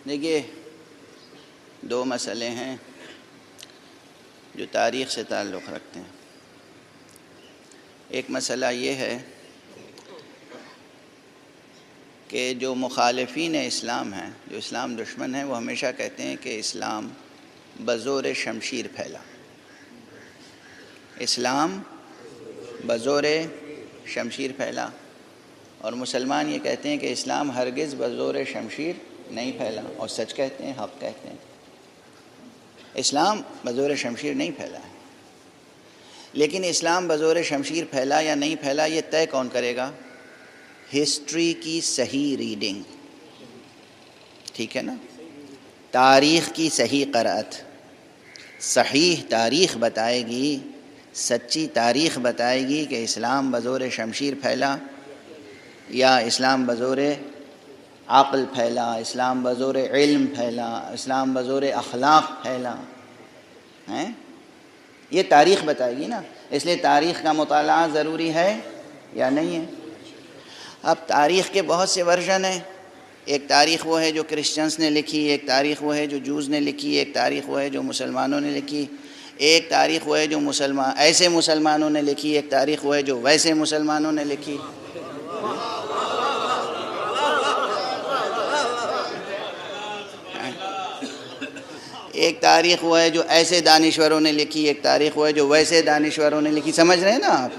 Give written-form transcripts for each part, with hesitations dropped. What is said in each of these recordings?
دیکھیے، دو مسئلے ہیں جو تاریخ سے تعلق رکھتے ہیں۔ ایک مسئلہ یہ ہے کہ جو مخالفین اسلام ہیں، جو اسلام دشمن ہیں، وہ ہمیشہ کہتے ہیں کہ اسلام بزور شمشیر پھیلا۔ اسلام بزور شمشیر پھیلا، اور مسلمان یہ کہتے ہیں کہ اسلام ہرگز بزور شمشیر نہیں پھیلا، اور سچ کہتے ہیں، حق کہتے ہیں۔ اسلام بزور شمشیر نہیں پھیلا ہے، لیکن اسلام بزور شمشیر پھیلا یا نہیں پھیلا یہ طے کون کرے گا؟ ہسٹری کی صحیح ریڈنگ، ٹھیک ہے نا؟ تاریخ کی صحیح قرأت، صحیح تاریخ بتائے گی، سچی تاریخ بتائے گی کہ اسلام بزور شمشیر پھیلا یا اسلام بزور عقل پھیلا، اسلام بزور علم پھیلا، اسلام بزور اخلاق پھیلا ہیں؟ یہ تاریخ بتائے گی نا۔ اس لیے تاریخ کا مطالعہ ضروری ہے یا نہیں ہے؟ اب تاریخ کے بہت سے ورژن ہیں۔ ایک تاریخ وہ ہے جو کرسچنس نے لکھی، ایک تاریخ وہ ہے جو جوز نے لکھی، ایک تاریخ وہ ہے جو مسلمانوں نے لکھی، ایک تاریخ وہ ہے جو ایسے مسلمانوں نے لکھی، ایک تاریخ وہ ہے جو ویسے مسلمانوں نے لکھی۔ ایک تاریخ وہ ہے جو ایسے دانشوروں نے لکھی، ایک تاریخ وہ ہے جو ویسے دانشوروں نے لکھی۔ سمجھ رہے ہیں نا آپ؟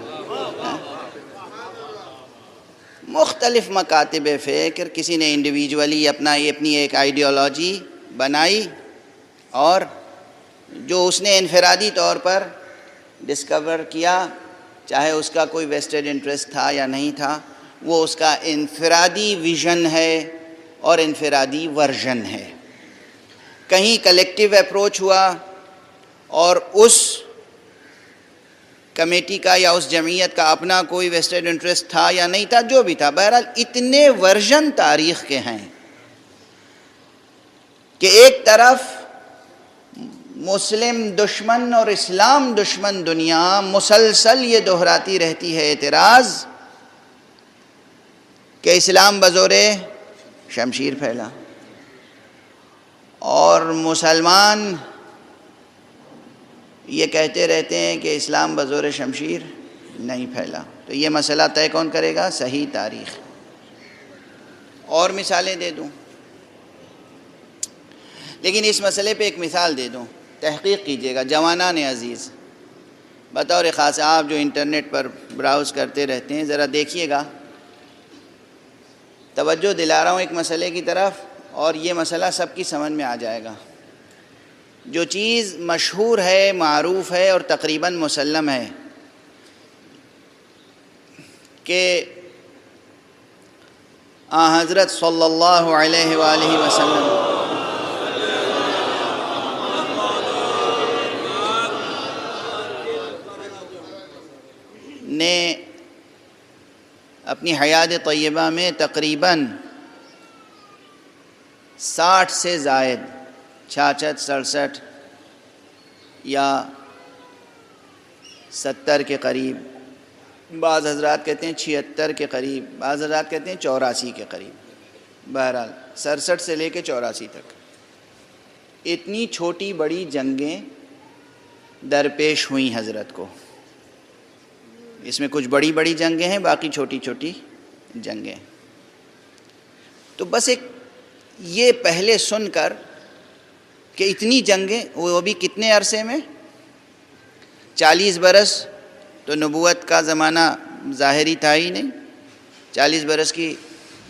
مختلف مکاتب فکر، کسی نے انڈیویجولی اپنی ایک آئیڈیالوجی بنائی، اور جو اس نے انفرادی طور پر ڈسکور کیا، چاہے اس کا کوئی ویسٹڈ انٹرسٹ تھا یا نہیں تھا، وہ اس کا انفرادی ویژن ہے اور انفرادی ورژن ہے۔ کہیں کلیکٹیو اپروچ ہوا اور اس کمیٹی کا یا اس جمعیت کا اپنا کوئی ویسٹڈ انٹرسٹ تھا یا نہیں تھا، جو بھی تھا، بہرحال اتنے ورژن تاریخ کے ہیں کہ ایک طرف مسلم دشمن اور اسلام دشمن دنیا مسلسل یہ دہراتی رہتی ہے اعتراض کہ اسلام بزور شمشیر پھیلا، اور مسلمان یہ کہتے رہتے ہیں کہ اسلام بزور شمشیر نہیں پھیلا۔ تو یہ مسئلہ طے کون کرے گا؟ صحیح تاریخ۔ اور مثالیں دے دوں، لیکن اس مسئلے پہ ایک مثال دے دوں، تحقیق کیجئے گا جوانان عزیز، بطور خاص آپ جو انٹرنیٹ پر براؤز کرتے رہتے ہیں، ذرا دیکھیے گا، توجہ دلا رہا ہوں ایک مسئلے کی طرف، اور یہ مسئلہ سب کی سمجھ میں آ جائے گا۔ جو چیز مشہور ہے، معروف ہے اور تقریباً مسلم ہے کہ حضرت صلی اللہ علیہ وآلہ وسلم نے اپنی حیات طیبہ میں تقریباً 60 سے زائد 66 67 یا 70 کے قریب، بعض حضرات کہتے ہیں 76 کے قریب، بعض حضرات کہتے ہیں 84 کے قریب، بہرحال 67 سے لے کے 84 تک اتنی چھوٹی بڑی جنگیں درپیش ہوئیں حضرت کو۔ اس میں کچھ بڑی بڑی جنگیں ہیں، باقی چھوٹی چھوٹی جنگیں۔ تو بس ایک یہ پہلے سن کر کہ اتنی جنگیں، وہ بھی کتنے عرصے میں؟ 40 برس تو نبوت کا زمانہ ظاہری تھا ہی نہیں، 40 برس کی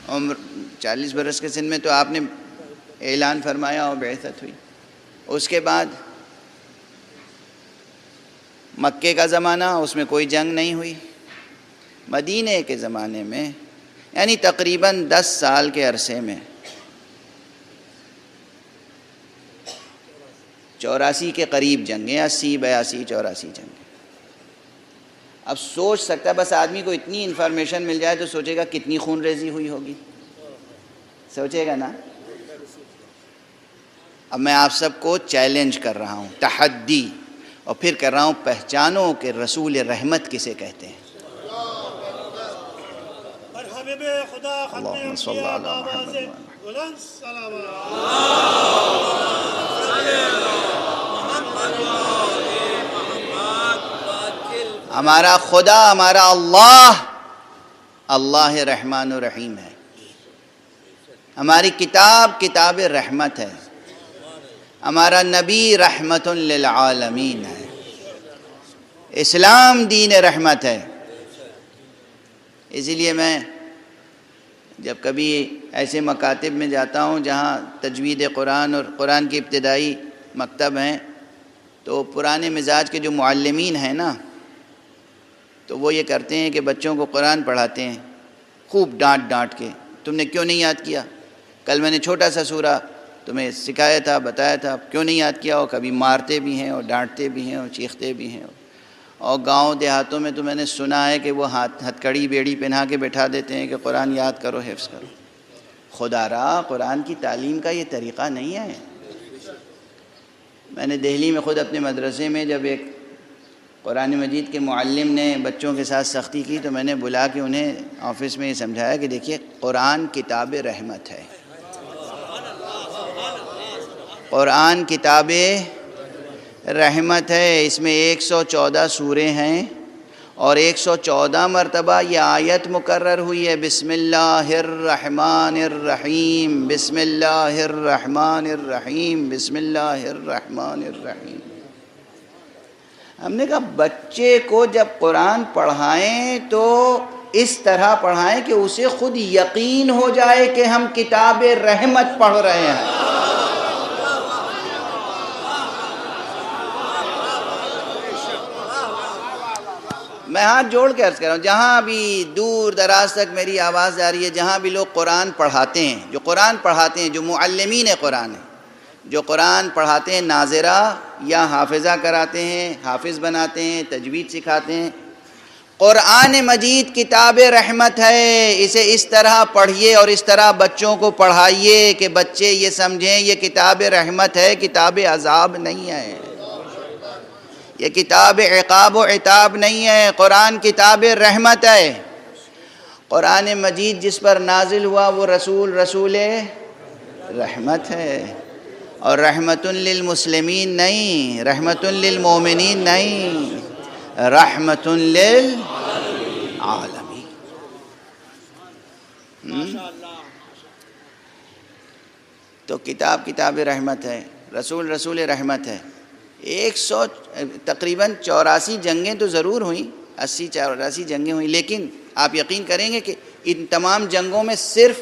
عمر، 40 برس کے سن میں تو آپ نے اعلان فرمایا اور بعثت ہوئی۔ اس کے بعد مکے کا زمانہ، اس میں کوئی جنگ نہیں ہوئی۔ مدینے کے زمانے میں یعنی تقریباً 10 سال کے عرصے میں 84 کے قریب جنگیں، 80 82 84 جنگیں۔ اب سوچ سکتا ہے، بس آدمی کو اتنی انفارمیشن مل جائے تو سوچے گا کتنی خون ریزی ہوئی ہوگی، سوچے گا نا۔ اب میں آپ سب کو چیلنج کر رہا ہوں، تحدی، اور پھر کر رہا ہوں، پہچانو کہ رسول رحمت کسے کہتے ہیں۔ اللہم صلی اللہ علیہ وسلم۔ ہمارا خدا، ہمارا اللہ، اللہ رحمان الرحیم ہے. ہماری کتاب کتاب رحمت ہے. ہمارا نبی رحمت للعالمین ہے. اسلام دین رحمت ہے. اسی لیے میں جب کبھی ایسے مکاتب میں جاتا ہوں جہاں تجوید قرآن اور قرآن کے ابتدائی مکتب ہیں، تو پرانے مزاج کے جو معلمین ہیں نا، تو وہ یہ کرتے ہیں کہ بچوں کو قرآن پڑھاتے ہیں خوب ڈانٹ ڈانٹ کے. تم نے کیوں نہیں یاد کیا؟ کل میں نے چھوٹا سا سورہ تمہیں سکھایا تھا، بتایا تھا، کیوں نہیں یاد کیا؟ اور کبھی مارتے بھی ہیں اور ڈانٹتے بھی ہیں اور چیختے بھی ہیں. اور گاؤں دیہاتوں میں تو میں نے سنا ہے کہ وہ ہتھ کڑی بیڑی پہنا کے بٹھا دیتے ہیں کہ قرآن یاد کرو، حفظ کرو. خدا را قرآن کی تعلیم کا یہ طریقہ نہیں ہے. میں نے دہلی میں خود اپنے مدرسے میں جب ایک قرآن مجید کے معلم نے بچوں کے ساتھ سختی کی تو میں نے بلا کے انہیں آفس میں یہ سمجھایا کہ دیکھیے قرآن کتاب رحمت ہے. قرآن کتاب رحمت ہے. اس میں 114 سورے ہیں اور 114 مرتبہ یہ آیت مکرر ہوئی ہے، بسم اللہ الرحمن الرحیم، بسم اللہ الرحمن الرحیم، بسم اللہ الرحمن الرحیم. ہم نے کہا بچے کو جب قرآن پڑھائیں تو اس طرح پڑھائیں کہ اسے خود یقین ہو جائے کہ ہم کتاب رحمت پڑھ رہے ہیں. میں ہاتھ جوڑ کے عرض کر رہا ہوں، جہاں بھی دور دراز تک میری آواز آ رہی ہے، جہاں بھی لوگ قرآن پڑھاتے ہیں، جو قرآن پڑھاتے ہیں، جو معلمین قرآن ہیں، جو قرآن پڑھاتے ہیں، ناظرہ یا حافظہ کراتے ہیں، حافظ بناتے ہیں، تجوید سکھاتے ہیں، قرآن مجید کتاب رحمت ہے. اسے اس طرح پڑھیے اور اس طرح بچوں کو پڑھائیے کہ بچے یہ سمجھیں یہ کتاب رحمت ہے، کتاب عذاب نہیں ہے، یہ کتاب عقاب و عتاب نہیں ہے. قرآن کتاب رحمت ہے. قرآن مجید جس پر نازل ہوا وہ رسول رحمت ہے، اور رحمت للمسلمین نہیں، رحمت للمومنین نہیں، رحمت للعالمین. تو کتاب رحمت ہے، رسول رحمت ہے. تقریباً 84 جنگیں تو ضرور ہوئیں، 84 جنگیں ہوئیں، لیکن آپ یقین کریں گے کہ ان تمام جنگوں میں صرف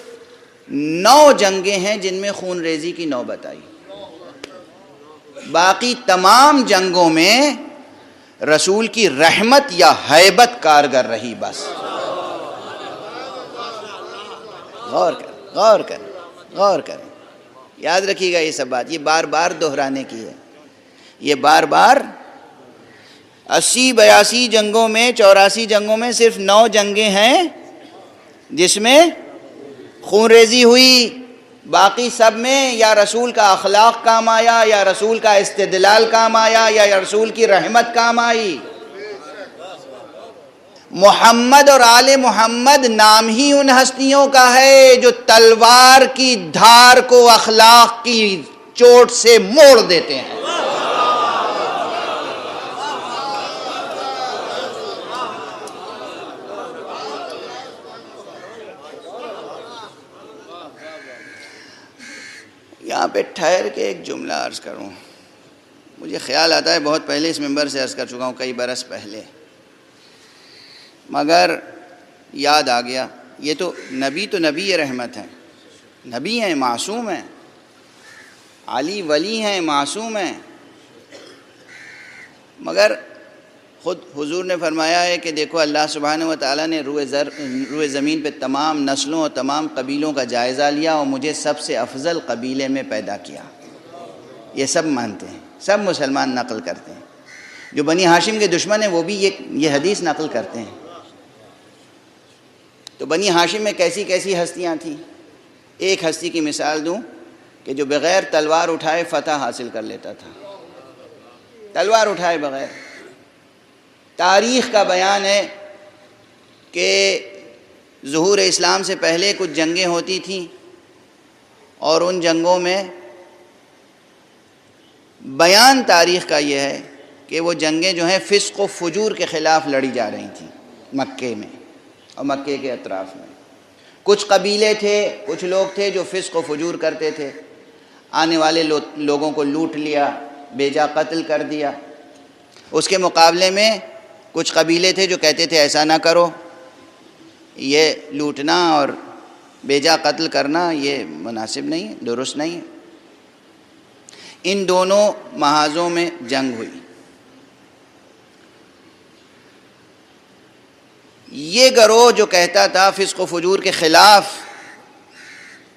9 جنگیں ہیں جن میں خون ریزی کی نوبت آئی. باقی تمام جنگوں میں رسول کی رحمت یا ہیبت کارگر رہی. بس غور کریں، یاد رکھیے گا یہ سب بات، یہ بار بار دہرانے کی ہے. یہ بار بار 80-82 جنگوں میں، 84 جنگوں میں صرف 9 جنگیں ہیں جس میں خون ریزی ہوئی. باقی سب میں یا رسول کا اخلاق کام آیا، یا رسول کا استدلال کام آیا، یا رسول کی رحمت کام آئی. محمد اور آل محمد نام ہی ان ہستیوں کا ہے جو تلوار کی دھار کو اخلاق کی چوٹ سے موڑ دیتے ہیں. یہاں پہ ٹھہر کے ایک جملہ عرض کروں. مجھے خیال آتا ہے بہت پہلے اس ممبر سے عرض کر چکا ہوں، کئی برس پہلے، مگر یاد آ گیا. یہ تو نبی رحمت ہیں، نبی ہیں، معصوم ہیں، علی ولی ہیں، معصوم ہیں، مگر خود حضور نے فرمایا ہے کہ دیکھو اللہ سبحانہ و تعالیٰ نے روئے زمین پہ تمام نسلوں اور تمام قبیلوں کا جائزہ لیا اور مجھے سب سے افضل قبیلے میں پیدا کیا. یہ سب مانتے ہیں، سب مسلمان نقل کرتے ہیں. جو بنی ہاشم کے دشمن ہیں وہ بھی یہ حدیث نقل کرتے ہیں. تو بنی ہاشم میں کیسی کیسی ہستیاں تھیں. ایک ہستی کی مثال دوں کہ جو بغیر تلوار اٹھائے فتح حاصل کر لیتا تھا، تلوار اٹھائے بغیر. تاریخ کا بیان ہے کہ ظہور اسلام سے پہلے کچھ جنگیں ہوتی تھیں اور ان جنگوں میں بیان تاریخ کا یہ ہے کہ وہ جنگیں جو ہیں فسق و فجور کے خلاف لڑی جا رہی تھیں مکے میں اور مکے کے اطراف میں. کچھ قبیلے تھے، کچھ لوگ تھے جو فسق و فجور کرتے تھے، آنے والے لوگوں کو لوٹ لیا، بیجا قتل کر دیا. اس کے مقابلے میں کچھ قبیلے تھے جو کہتے تھے ایسا نہ کرو، یہ لوٹنا اور بیجا قتل کرنا یہ مناسب نہیں ہے، درست نہیں ہے. ان دونوں محاذوں میں جنگ ہوئی. یہ گروہ جو کہتا تھا فسق و فجور کے خلاف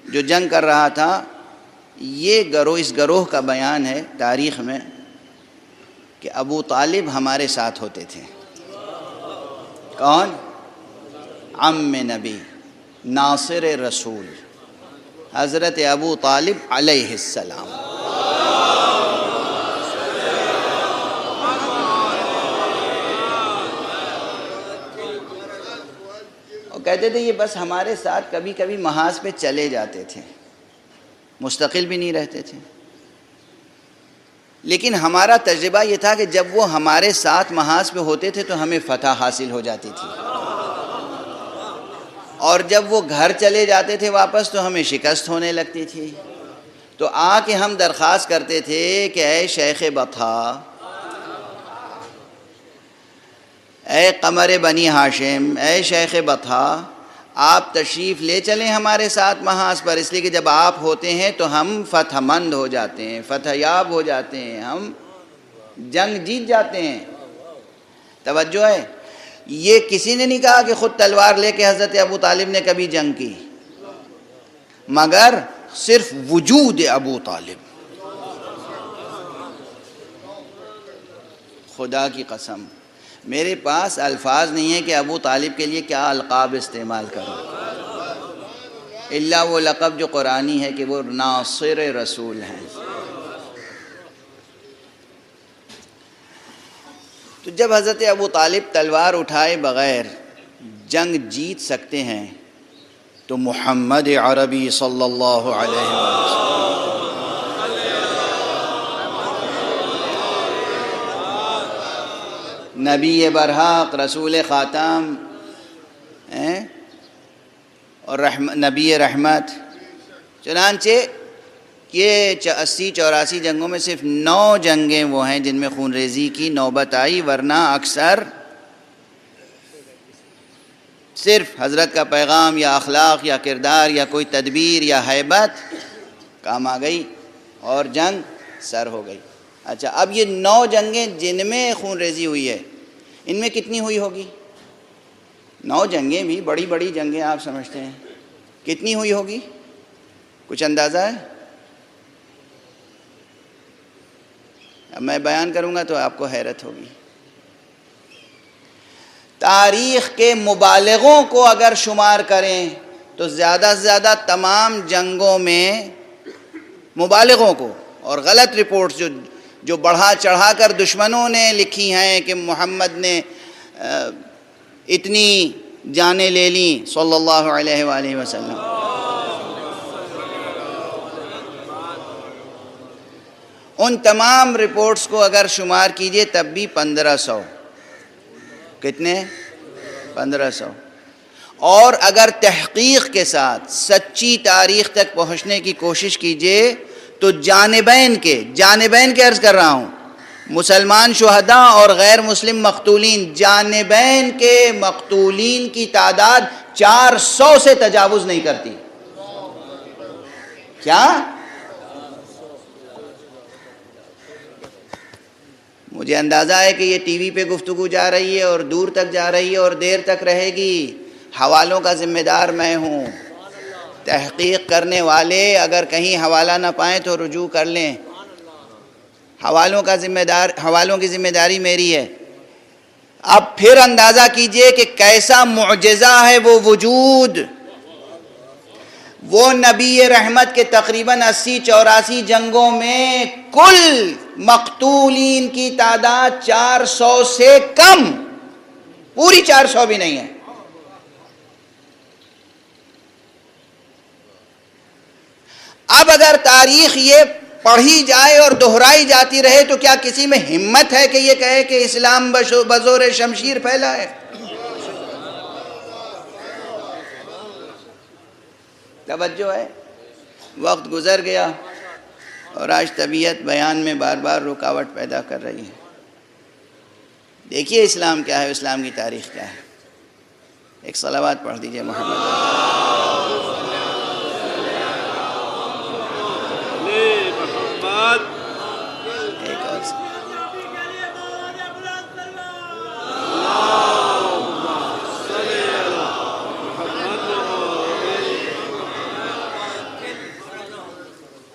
جو جنگ کر رہا تھا، یہ گروہ، اس گروہ کا بیان ہے تاریخ میں کہ ابو طالب ہمارے ساتھ ہوتے تھے. کون؟ عم نبی، ناصر رسول، حضرت ابو طالب علیہ السلام. اور کہتے تھے یہ بس ہمارے ساتھ کبھی کبھی محاذ پہ چلے جاتے تھے، مستقل بھی نہیں رہتے تھے. لیکن ہمارا تجربہ یہ تھا کہ جب وہ ہمارے ساتھ محاذ پہ ہوتے تھے تو ہمیں فتح حاصل ہو جاتی تھی، اور جب وہ گھر چلے جاتے تھے واپس تو ہمیں شکست ہونے لگتی تھی. تو آ کے ہم درخواست کرتے تھے کہ اے شیخ بطحا، اے قمر بنی ہاشم، اے شیخ بطحا، آپ تشریف لے چلیں ہمارے ساتھ محاذ پر، اس لیے کہ جب آپ ہوتے ہیں تو ہم فتح مند ہو جاتے ہیں، فتح یاب ہو جاتے ہیں، ہم جنگ جیت جاتے ہیں. توجہ ہے، یہ کسی نے نہیں کہا کہ خود تلوار لے کے حضرت ابو طالب نے کبھی جنگ کی، مگر صرف وجود ابو طالب. خدا کی قسم میرے پاس الفاظ نہیں ہے کہ ابو طالب کے لیے کیا القاب استعمال کروں، الا وہ لقب جو قرآنی ہے کہ وہ ناصر رسول ہیں. تو جب حضرت ابو طالب تلوار اٹھائے بغیر جنگ جیت سکتے ہیں تو محمد عربی صلی اللہ علیہ وسلم نبی برحق، رسول خاتم اور نبی رحمت. چنانچہ یہ 80-84 جنگوں میں صرف 9 جنگیں وہ ہیں جن میں خون ریزی کی نوبت آئی، ورنہ اکثر صرف حضرت کا پیغام یا اخلاق یا کردار یا کوئی تدبیر یا ہیبت کام آ گئی اور جنگ سر ہو گئی. اچھا، اب یہ 9 جنگیں جن میں خون ریزی ہوئی ہے، ان میں کتنی ہوئی ہوگی؟ 9 جنگیں بھی بڑی بڑی جنگیں آپ سمجھتے ہیں، کتنی ہوئی ہوگی؟ کچھ اندازہ ہے؟ اب میں بیان کروں گا تو آپ کو حیرت ہوگی. تاریخ کے مبالغوں کو اگر شمار کریں تو زیادہ سے زیادہ تمام جنگوں میں مبالغوں کو اور غلط رپورٹس جو بڑھا چڑھا کر دشمنوں نے لکھی ہیں کہ محمد نے اتنی جانیں لے لیں صلی اللہ علیہ وآلہ وسلم، ان تمام رپورٹس کو اگر شمار کیجئے تب بھی 1500. کتنے؟ 1500. اور اگر تحقیق کے ساتھ سچی تاریخ تک پہنچنے کی کوشش کیجئے تو جانبین کے عرض کر رہا ہوں، مسلمان شہداء اور غیر مسلم مقتولین، جانبین کے مقتولین کی تعداد 400 سے تجاوز نہیں کرتی. کیا؟ مجھے اندازہ ہے کہ یہ ٹی وی پہ گفتگو جا رہی ہے اور دور تک جا رہی ہے اور دیر تک رہے گی. حوالوں کا ذمہ دار میں ہوں. تحقیق کرنے والے اگر کہیں حوالہ نہ پائیں تو رجوع کر لیں. حوالوں کی ذمہ داری میری ہے. اب پھر اندازہ کیجئے کہ کیسا معجزہ ہے وہ وجود. وہ نبی رحمت کے تقریباً 80-84 جنگوں میں کل مقتولین کی تعداد 400 سے کم، پوری 400 بھی نہیں ہے. اب اگر تاریخ یہ پڑھی جائے اور دہرائی جاتی رہے تو کیا کسی میں ہمت ہے کہ یہ کہے کہ اسلام بزور شمشیر پھیلا ہے؟ توجہ ہے؟ وقت گزر گیا اور آج طبیعت بیان میں بار بار رکاوٹ پیدا کر رہی ہے۔ دیکھیے اسلام کیا ہے، اسلام کی تاریخ کیا ہے۔ ایک صلوات پڑھ دیجئے محمد۔ ایک اور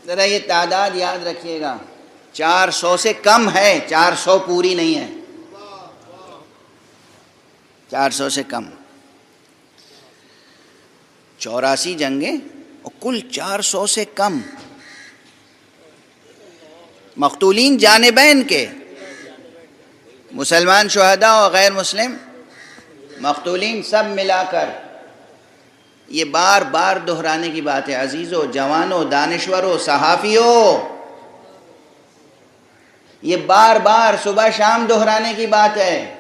ذرا یہ تعداد یاد رکھیے گا، 400 سے کم ہے، 400 پوری نہیں ہے، 400 سے کم، 84 جنگیں اور کل 400 سے کم مقتولین جانبین کے، مسلمان شہداء اور غیر مسلم مقتولین سب ملا کر۔ یہ بار بار دہرانے کی بات ہے عزیزو، جوانوں، دانشوروں، صحافیوں، یہ بار بار صبح شام دہرانے کی بات ہے۔